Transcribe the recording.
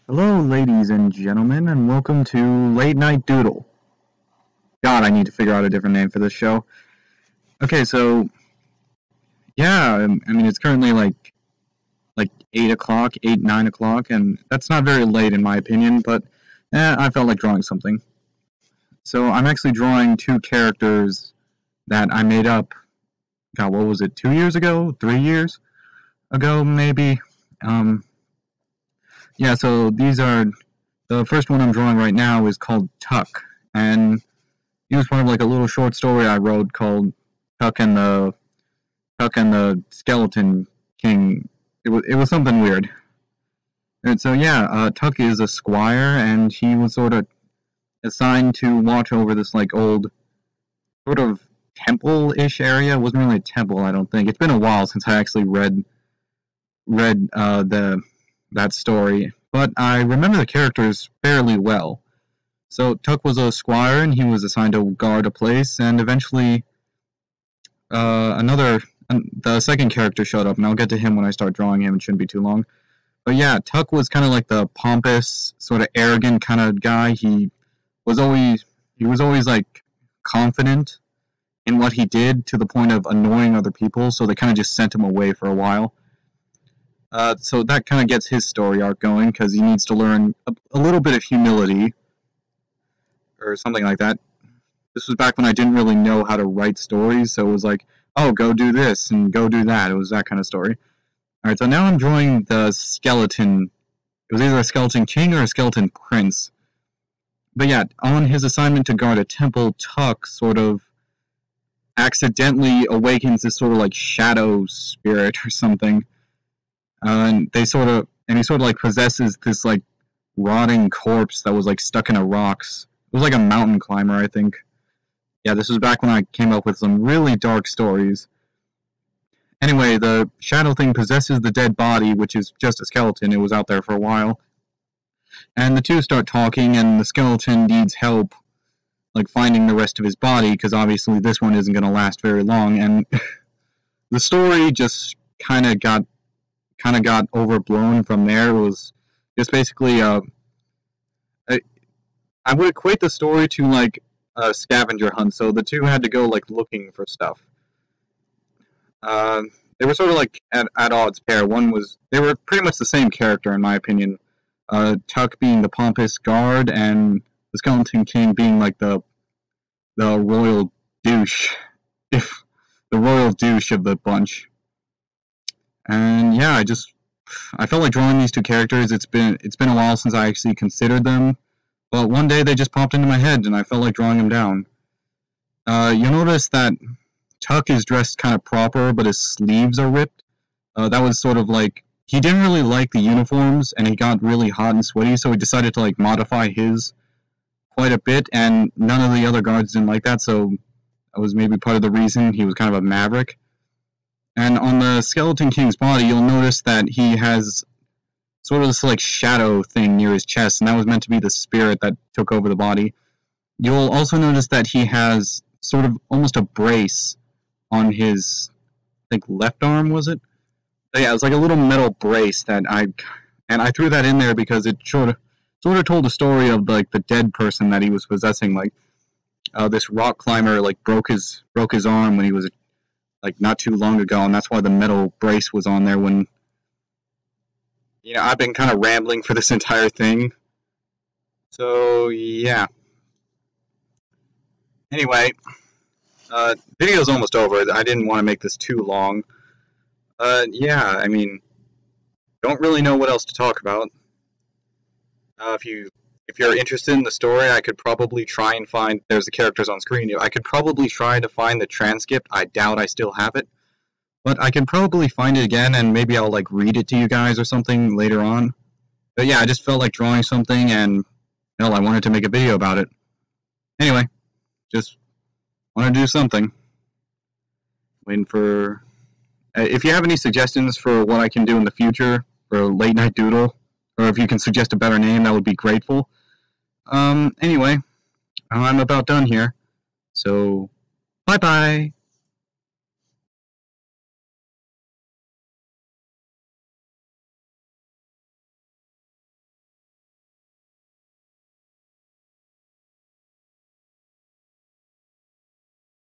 Hello, ladies and gentlemen, and welcome to Late Night Doodle. God, I need to figure out a different name for this show. Okay, so, yeah, I mean, it's currently like 8 o'clock, 8, 9 o'clock, and that's not very late in my opinion, but I felt like drawing something. So I'm actually drawing two characters that I made up, God, what was it, 2 years ago? 3 years ago, maybe? Yeah, so these are, the first one I'm drawing right now is called Tuck, and he was part of like a little short story I wrote called Tuck and the Skeleton King. It was something weird. And so yeah, Tuck is a squire, and he was sort of assigned to watch over this like old sort of temple-ish area. It wasn't really a temple, I don't think. It's been a while since I actually read that story, but I remember the characters fairly well. So Tuck was a squire, and he was assigned to guard a place, and eventually the second character showed up, and I'll get to him when I start drawing him. It shouldn't be too long. But yeah, Tuck was kind of like the pompous, sort of arrogant kind of guy. He was always like confident in what he did to the point of annoying other people, so they kind of just sent him away for a while. So that kind of gets his story arc going, because he needs to learn a little bit of humility, or something like that. This was back when I didn't really know how to write stories, so it was like, oh, go do this, and go do that. It was that kind of story. Alright, so now I'm drawing the skeleton. It was either a skeleton king or a skeleton prince. But yeah, on his assignment to guard a temple, Tuck sort of accidentally awakens this sort of like shadow spirit or something. And he sort of like possesses this like rotting corpse that was like stuck in a rocks. It was like a mountain climber, I think. Yeah, this was back when I came up with some really dark stories. Anyway, the shadow thing possesses the dead body, which is just a skeleton. It was out there for a while. And the two start talking, and the skeleton needs help, like finding the rest of his body, because obviously this one isn't going to last very long. And the story just kind of got overblown from there. It was just basically I would equate the story to like a scavenger hunt. So the two had to go like looking for stuff. They were sort of like at odds pair. They were pretty much the same character in my opinion. Tuck being the pompous guard, and the Skeleton King being like the royal douche, if the royal douche of the bunch. And yeah, I felt like drawing these two characters. It's been a while since I actually considered them, but one day they just popped into my head, and I felt like drawing them down. You'll notice that Tuck is dressed kind of proper, but his sleeves are ripped. That was sort of like, he didn't really like the uniforms, and he got really hot and sweaty, so he decided to like modify his quite a bit, and none of the other guards didn't like that, so that was maybe part of the reason he was kind of a maverick. And on the Skeleton King's body, you'll notice that he has sort of this like shadow thing near his chest, and that was meant to be the spirit that took over the body. You'll also notice that he has sort of almost a brace on his, I think, left arm, was it? But yeah, it was like a little metal brace that I threw that in there because it sort of told the story of like the dead person that he was possessing. Like this rock climber like broke his arm when he was like not too long ago, and that's why the metal brace was on there. When I've been kind of rambling for this entire thing, so yeah. Anyway, video's almost over. I didn't want to make this too long. Yeah, I mean, don't really know what else to talk about. If you're interested in the story, I could probably try and find, there's the characters on screen. I could probably try to find the transcript. I doubt I still have it. But I can probably find it again, and maybe I'll like read it to you guys or something later on. But yeah, I just felt like drawing something, and hell, I wanted to make a video about it. Anyway, just wanted to do something. Waiting for... if you have any suggestions for what I can do in the future for Late Night Doodle, or if you can suggest a better name, that would be grateful. Anyway, I'm about done here. So, bye-bye.